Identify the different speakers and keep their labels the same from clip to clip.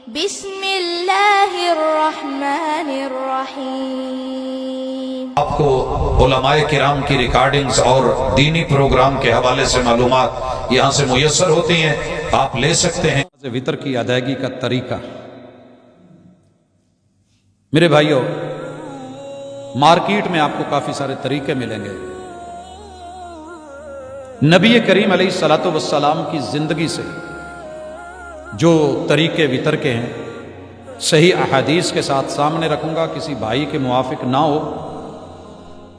Speaker 1: بسم اللہ الرحمن الرحیم۔
Speaker 2: آپ کو علماء کرام کی ریکارڈنگز اور دینی پروگرام کے حوالے سے معلومات یہاں سے میسر ہوتی ہیں، آپ لے سکتے ہیں۔
Speaker 3: وطر کی ادائیگی کا طریقہ، میرے بھائیوں، مارکیٹ میں آپ کو کافی سارے طریقے ملیں گے۔ نبی کریم علیہ الصلوۃ والسلام کی زندگی سے جو طریقے وطر کے ہیں صحیح احادیث کے ساتھ سامنے رکھوں گا، کسی بھائی کے موافق نہ ہو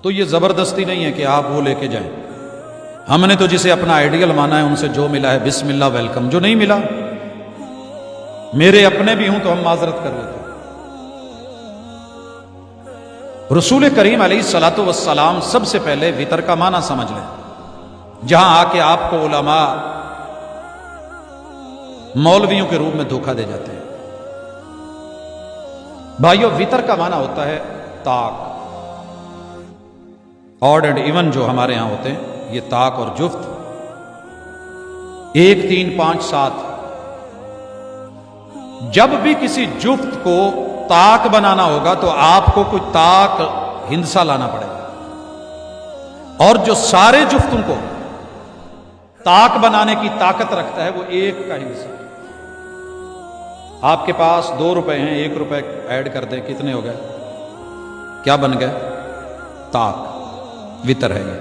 Speaker 3: تو یہ زبردستی نہیں ہے کہ آپ وہ لے کے جائیں۔ ہم نے تو جسے اپنا آئیڈیل مانا ہے ان سے جو ملا ہے بسم اللہ ویلکم، جو نہیں ملا میرے اپنے بھی ہوں تو ہم معذرت کر لیتے ہیں۔ رسول کریم علیہ الصلوۃ والسلام سب سے پہلے وطر کا معنی سمجھ لیں، جہاں آ کے آپ کو علماء مولویوں کے روپ میں دھوکہ دے جاتے ہیں۔ بھائیو، وطر کا معنی ہوتا ہے طاق، آڈ اینڈ ایون جو ہمارے ہاں ہوتے ہیں، یہ طاق اور جفت 1 3 5 7۔ جب بھی کسی جفت کو طاق بنانا ہوگا تو آپ کو کوئی طاق ہندسہ لانا پڑے گا، اور جو سارے جفتوں کو طاق بنانے کی طاقت رکھتا ہے وہ ایک کا ہندسہ۔ آپ کے پاس 2 روپے ہیں، 1 روپے ایڈ کر دیں، کتنے ہو گئے؟ کیا بن گئے؟ طاق، وطر ہے یہ۔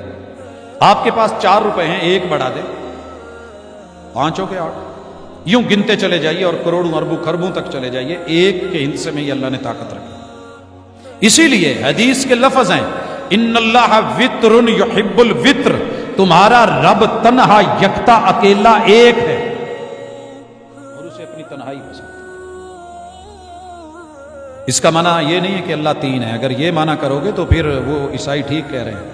Speaker 3: آپ کے پاس 4 روپے ہیں، 1 بڑھا دیں، 5 ہو گئے، 8۔ یوں گنتے چلے جائیے اور کروڑوں اربوں خربوں تک چلے جائیے، ایک کے ہندسے میں ہی اللہ نے طاقت رکھی۔ اسی لیے حدیث کے لفظ ہیں ان اللہ وطر یحب الوطر، تمہارا رب تنہا یکتا اکیلا ایک ہے اور اسے اپنی تنہائی پسند ہے۔ اس کا معنی یہ نہیں ہے کہ اللہ 3 ہے، اگر یہ معنی کرو گے تو پھر وہ عیسائی ٹھیک کہہ رہے ہیں،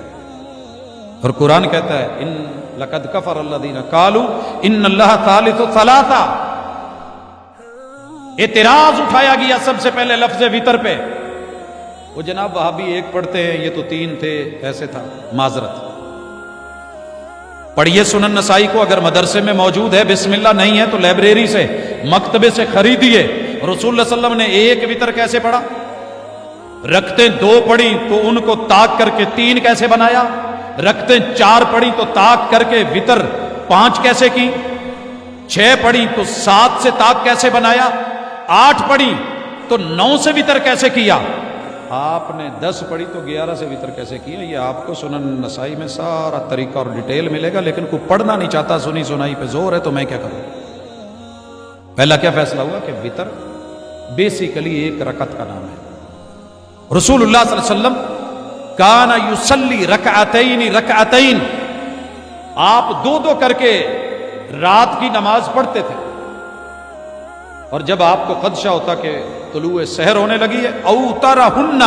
Speaker 3: اور قرآن کہتا ہے ان لقد کفر الذین قالوا ان اللہ ثالث ثلاثہ۔ اعتراض اٹھایا گیا سب سے پہلے لفظ وطر پہ، وہ جناب وہابی 1 پڑھتے ہیں، یہ تو 3 تھے، ایسے تھا، معذرت۔ پڑھیے سنن نسائی کو، اگر مدرسے میں موجود ہے، بسم اللہ نہیں ہے تو لائبریری سے، مکتبے سے خریدیے۔ رسول اللہ صلی اللہ علیہ وسلم نے 1 وطر کیسے پڑھا؟ رکھتے 2 پڑھی تو ان کو طاق کر کے 3 کیسے بنایا؟ رکھتے 4 پڑھی تو طاق کر کے وطر 5 کیسے کی؟ 6 پڑھی تو 7 سے طاق کیسے بنایا؟ 8 پڑھی تو 9 سے وطر کیسے کیا؟ آپ نے 10 پڑھی تو 11 سے وطر کیسے کیا؟ یہ آپ کو سنن نسائی میں سارا طریقہ اور ڈیٹیل ملے گا، لیکن کوئی پڑھنا نہیں چاہتا، سنی سنائی پہ زور ہے، تو میں کیا کروں؟ پہلا کیا فیصلہ ہوا کہ وطر بیسیکلی 1 رکعت کا نام ہے۔ رسول اللہ صلی اللہ علیہ وسلم کان یصلی رکعتین رکعتین، آپ 2 کر کے رات کی نماز پڑھتے تھے، اور جب آپ کو خدشہ ہوتا کہ طلوع سحر ہونے لگی ہے، اوترہن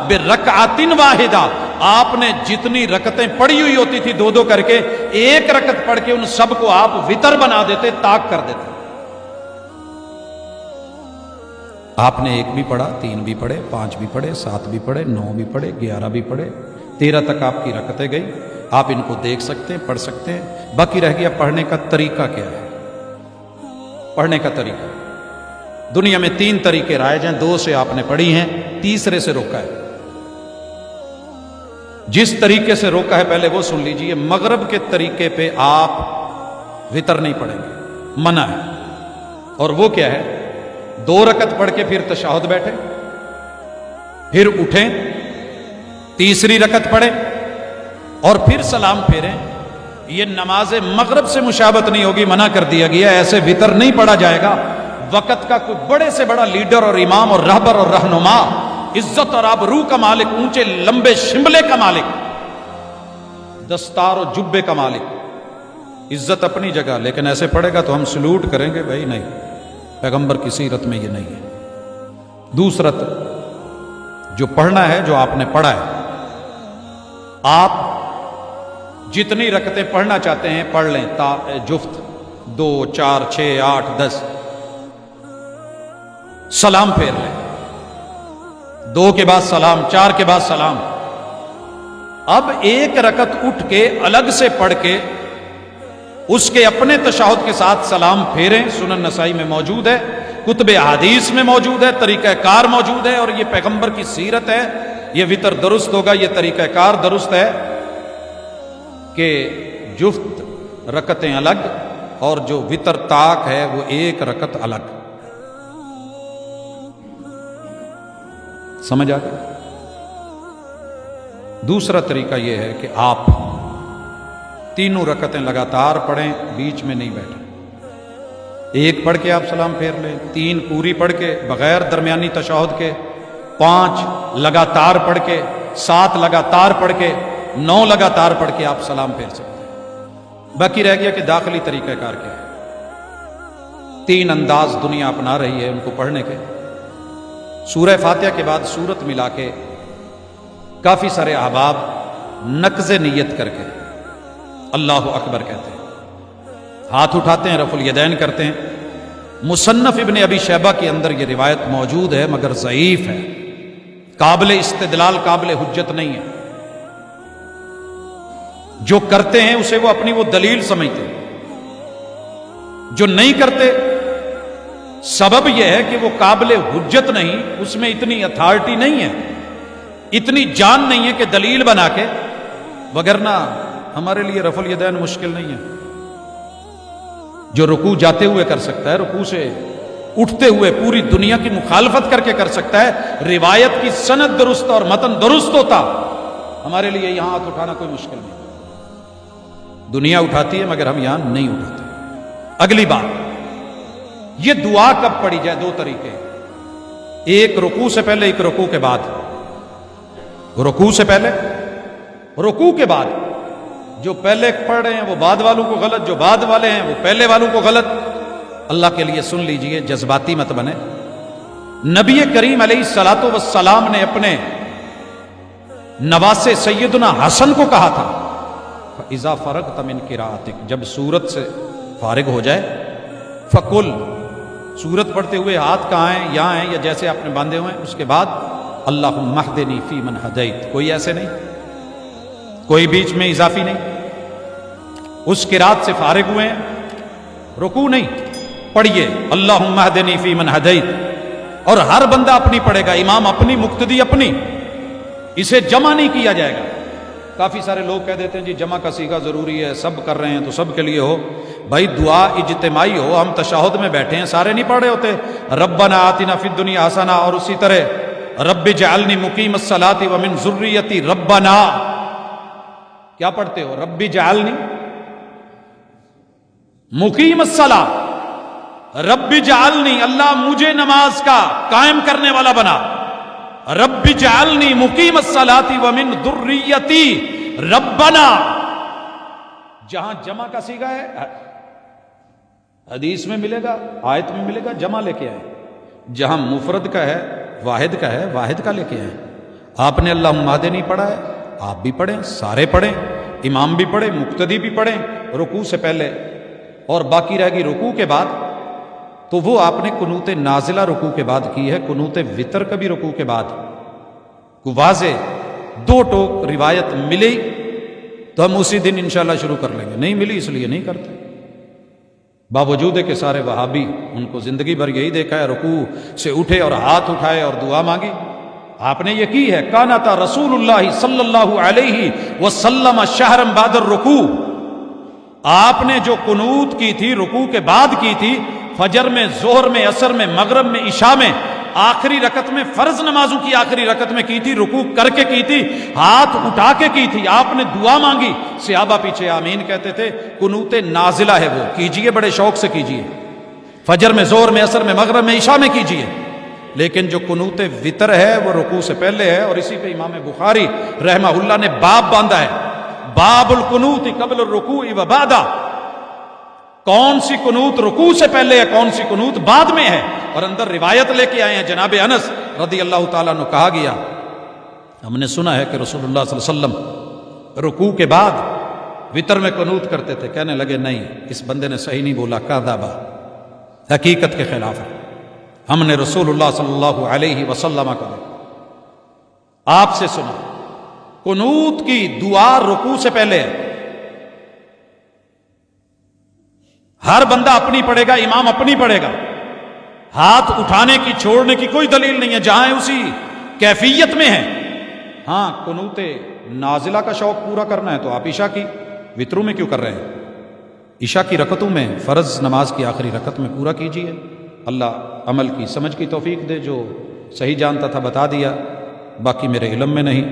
Speaker 3: برکعت واحدہ، آپ نے جتنی رکعتیں پڑھی ہوئی ہوتی تھی 2 کر کے، 1 رکعت پڑھ کے ان سب کو آپ وطر بنا دیتے، طاق کر دیتے۔ آپ نے 1 بھی پڑھا، 3 بھی پڑھے، 5 بھی پڑھے، 7 بھی پڑھے، 9 بھی پڑھے، 11 بھی پڑھے، 13 تک آپ کی رکعتیں گئی۔ آپ ان کو دیکھ سکتے ہیں، پڑھ سکتے ہیں۔ باقی رہ گیا پڑھنے کا طریقہ کیا ہے۔ پڑھنے کا طریقہ دنیا میں 3 طریقے رائج ہیں، 2 سے آپ نے پڑھی ہیں، تیسرے سے روکا ہے۔ جس طریقے سے روکا ہے پہلے وہ سن لیجئے۔ مغرب کے طریقے پہ آپ وطر نہیں پڑھیں گے، منع ہے۔ اور وہ کیا ہے؟ 2 رکعت پڑھ کے پھر تشہد بیٹھے، پھر اٹھیں، تیسری رکعت پڑھیں اور پھر سلام پھیریں۔ یہ نماز مغرب سے مشابہت نہیں ہوگی، منع کر دیا گیا، ایسے وطر نہیں پڑھا جائے گا۔ وقت کا کوئی بڑے سے بڑا لیڈر اور امام اور رہبر اور رہنما، عزت اور آبرو کا مالک، اونچے لمبے شملے کا مالک، دستار و جبے کا مالک، عزت اپنی جگہ، لیکن ایسے پڑھے گا تو ہم سلوٹ کریں گے، بھائی نہیں، پیغمبر کی سیرت میں یہ نہیں ہے۔ دوسرا جو پڑھنا ہے، جو آپ نے پڑھا ہے، آپ جتنی رکعتیں پڑھنا چاہتے ہیں پڑھ لیں، جفت 2 4 6 8 10، سلام پھیر لیں، 2 کے بعد سلام، 4 کے بعد سلام۔ اب 1 رکعت اٹھ کے الگ سے پڑھ کے اس کے اپنے تشہد کے ساتھ سلام پھیریں، سنن نسائی میں موجود ہے۔ کتب احادیث میں موجود ہے، طریقہ کار موجود ہے، اور یہ پیغمبر کی سیرت ہے. یہ وطر درست ہوگا، یہ طریقہ کار درست ہے کہ جفت رکعتیں الگ اور جو وطر طاق ہے وہ ایک رکعت الگ. سمجھ آ گیا؟ دوسرا طریقہ یہ ہے کہ آپ تینوں رکعتیں لگاتار پڑھیں، بیچ میں نہیں بیٹھیں. ایک پڑھ کے آپ سلام پھیر لیں، 3 پوری پڑھ کے بغیر درمیانی تشہد کے، 5 لگاتار پڑھ کے، 7 لگاتار پڑھ کے، 9 لگاتار پڑھ کے آپ سلام پھیر سکتے ہیں. باقی رہ گیا کہ داخلی طریقہ کار کیا ہے. 3 انداز دنیا اپنا رہی ہے ان کو پڑھنے کے. سورہ فاتحہ کے بعد سورت ملا کے کافی سارے احباب نقض نیت کر کے اللہ اکبر کہتے ہیں، ہاتھ اٹھاتے ہیں، رفع الیدین کرتے ہیں. مصنف ابن ابی شیبہ کے اندر یہ روایت موجود ہے مگر ضعیف ہے، قابل استدلال، قابل حجت نہیں ہے. جو کرتے ہیں اسے وہ اپنی وہ دلیل سمجھتے ہیں، جو نہیں کرتے سبب یہ ہے کہ وہ قابل حجت نہیں، اس میں اتنی اتھارٹی نہیں ہے، اتنی جان نہیں ہے کہ دلیل بنا کے. وگرنہ ہمارے لیے رفع الیدین مشکل نہیں ہے. جو رکوع جاتے ہوئے کر سکتا ہے، رکوع سے اٹھتے ہوئے پوری دنیا کی مخالفت کر کے کر سکتا ہے، روایت کی سند درست اور متن درست ہوتا، ہمارے لیے یہاں ہاتھ اٹھانا کوئی مشکل نہیں. دنیا اٹھاتی ہے مگر ہم یہاں نہیں اٹھاتے. اگلی بات، یہ دعا کب پڑھی جائے؟ 2 طریقے، ایک رکوع سے پہلے، ایک رکوع کے بعد. رکوع سے پہلے، رکوع کے بعد. جو پہلے پڑھ رہے ہیں وہ بعد والوں کو غلط، جو بعد والے ہیں وہ پہلے والوں کو غلط. اللہ کے لیے سن لیجئے، جذباتی مت بنے. نبی کریم علیہ الصلوۃ والسلام نے اپنے نواسے سیدنا حسن کو کہا تھا، اذا فرغت من قراءتک، جب سورت سے فارغ ہو جائے، فقل، سورت پڑھتے ہوئے ہاتھ کہاں ہیں؟ یہاں ہیں، یا جیسے آپ نے باندھے ہوئے ہیں. اس کے بعد اللہم اہدنی فی من ہدیت، کوئی ایسے نہیں، کوئی بیچ میں اضافی نہیں. اس قرات سے فارغ ہوئے ہیں، رکوع نہیں، پڑھیے اللہم اہدنی فی من ہدیت. اور ہر بندہ اپنی پڑھے گا، امام اپنی، مقتدی اپنی، اسے جمع نہیں کیا جائے گا. کافی سارے لوگ کہہ دیتے ہیں جی جمع کا صیغہ ضروری ہے، سب کر رہے ہیں تو سب کے لیے ہو. بھائی دعا اجتماعی ہو. ہم تشہد میں بیٹھے ہیں، سارے نہیں پڑھ رہے ہوتے ربنا آتنا فی الدنیا حسنہ، اور اسی طرح رب اجعلنی مقیم الصلاۃ ومن ذریتی ربنا. کیا پڑھتے ہو؟ رب اجعلنی مقیم الصلاۃ، رب اجعلنی، اللہ مجھے نماز کا قائم کرنے والا بنا. رب اجعلنی مقیم الصلاۃ ومن ذریتی ربنا. جہاں جمع کا صیغہ ہے حدیث میں ملے گا، آیت میں ملے گا، جمع لے کے آئے. جہاں مفرد کا ہے، واحد کا ہے، واحد کا لے کے آئے. آپ نے اللہم اہدنی پڑھا ہے، آپ بھی پڑھیں، سارے پڑھیں، امام بھی پڑھیں، مقتدی بھی پڑھیں رکوع سے پہلے. اور باقی رہ گئی رکوع کے بعد، تو وہ آپ نے قنوت نازلہ رکوع کے بعد کی ہے، قنوت وطر کا بھی رکوع کے بعد. واضح 2 ٹوک روایت ملی تو ہم اسی دن انشاءاللہ شروع کر لیں گے، نہیں ملی اس لیے نہیں کرتے. باوجود کہ سارے وہابی ان کو زندگی بھر یہی دیکھا ہے، رکوع سے اٹھے اور ہاتھ اٹھائے اور دعا مانگی. آپ نے یہ کی ہے. کانتا رسول اللہ صلی اللہ علیہ وسلم شہرا بعد الرکوع. آپ نے جو قنوت کی تھی رکوع کے بعد کی تھی، فجر میں، ظہر میں، عصر میں، مغرب میں، عشاء میں، آخری رکعت میں، فرض نمازوں کی آخری رکعت میں کی تھی، رکوع کر کے کی تھی، ہاتھ اٹھا کے کی تھی. آپ نے دعا مانگی، صحابہ پیچھے آمین کہتے تھے. قنوت نازلہ ہے، وہ کیجئے، بڑے شوق سے کیجئے، فجر میں، ظہر میں، عصر میں، مغرب میں، عشاء میں کیجئے. لیکن جو قنوت وطر ہے وہ رکوع سے پہلے ہے. اور اسی پہ امام بخاری رحمہ اللہ نے باب باندھا ہے، باب القنوت قبل الرکوع و بعدہ. کون سی قنوت رکوع سے پہلے ہے، کون سی قنوت بعد میں ہے. اور اندر روایت لے کے آئے ہیں جناب انس رضی اللہ تعالیٰ عنہ، کہا گیا ہم نے سنا ہے کہ رسول اللہ صلی اللہ علیہ وسلم رکوع کے بعد وطر میں قنوت کرتے تھے. کہنے لگے نہیں، اس بندے نے صحیح نہیں بولا، کذبا، حقیقت کے خلاف ہے. ہم نے رسول اللہ صلی اللہ علیہ وسلم کو آپ سے سنا قنوت کی دعا رکوع سے پہلے ہے. ہر بندہ اپنی پڑھے گا، امام اپنی پڑھے گا. ہاتھ اٹھانے کی چھوڑنے کی کوئی دلیل نہیں ہے، جہاں ہے اسی کیفیت میں ہے۔ ہاں قنوت نازلہ کا شوق پورا کرنا ہے تو آپ عشاء کی وتروں میں کیوں کر رہے ہیں؟ عشاء کی رکعتوں میں، فرض نماز کی آخری رکعت میں پورا کیجیے۔ اللہ عمل کی سمجھ کی توفیق دے، جو صحیح جانتا تھا بتا دیا، باقی میرے علم میں نہیں۔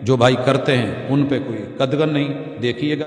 Speaker 3: جو بھائی کرتے ہیں ان پہ کوئی قدغن نہیں، دیکھیے گا۔